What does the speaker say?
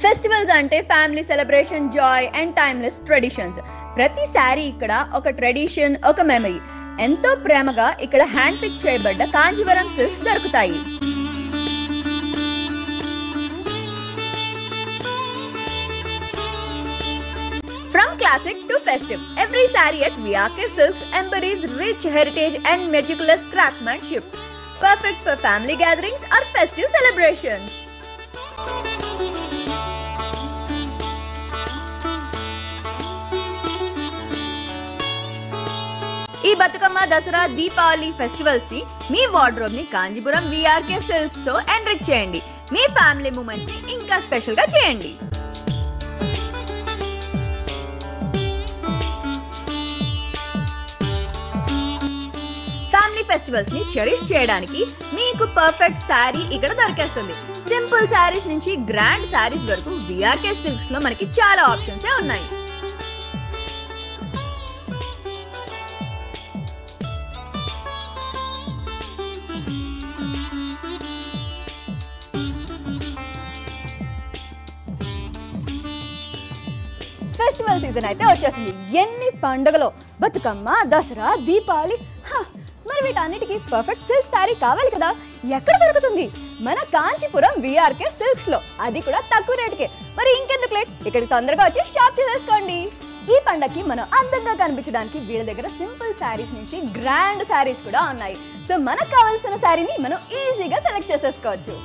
Festivals అంటే family celebration, Joy and timeless traditions. ప్రతి శారీ ఇక్కడ ఒక ట్రెడిషన్, ఒక మెమరీ. ఎంతో ప్రేమగా ఇక్కడ హ్యాండ్ పిక్ చేయబడ్డ కాంజీవరం సిల్క్స్ దొరుకుతాయి. From classic to festive, every saree at VRK Silks embodies rich heritage and meticulous craftsmanship, perfect for family gatherings or festive celebrations. ఈ బతుకమ్మ, దసరా, దీపావళి ఫెస్టివల్స్ ని మీ వార్డ్రోబ్ ని కాంజీపురం VRK Silks తో ఎంరిచ్ చేయండి. మీ ఫ్యామిలీ మూమెంట్స్ ని ఇంకా special గా చేయండి. ఫ్యామిలీ ఫెస్టివల్స్ ని చెరిష్ చేయడానికి మీకు పర్ఫెక్ట్ శారీ ఇక్కడ దొరికేస్తుంది. సింపుల్ శారీస్ నుంచి గ్రాండ్ శారీస్ వరకు VRK Silks లో మనకి చాలా ఆప్షన్స్ ఉన్నాయి. ఫెస్టివల్ సీజన్ అయితే వచ్చేసింది. ఎన్ని పండుగలు, బతుకమ్మ, దసరా, దీపావళి. మరి వీటన్నిటికీ పర్ఫెక్ట్ సిల్క్ శారీ కావాలి కదా. ఎక్కడ దొరుకుతుంది? మన కాంచీపురం VRK Silks లో, అది కూడా తక్కువ రేటుకే. మరి ఇంకెందుకు లేట్, ఇక్కడికి తొందరగా వచ్చి షాప్ చేసేసుకోండి. ఈ పండగకి మనం అందంగా కనిపించడానికి వీళ్ళ దగ్గర సింపుల్ శారీస్ నుంచి గ్రాండ్ శారీస్ కూడా ఉన్నాయి. సో మనకు కావాల్సిన శారీని మనం ఈజీగా సెలెక్ట్ చేసేసుకోవచ్చు.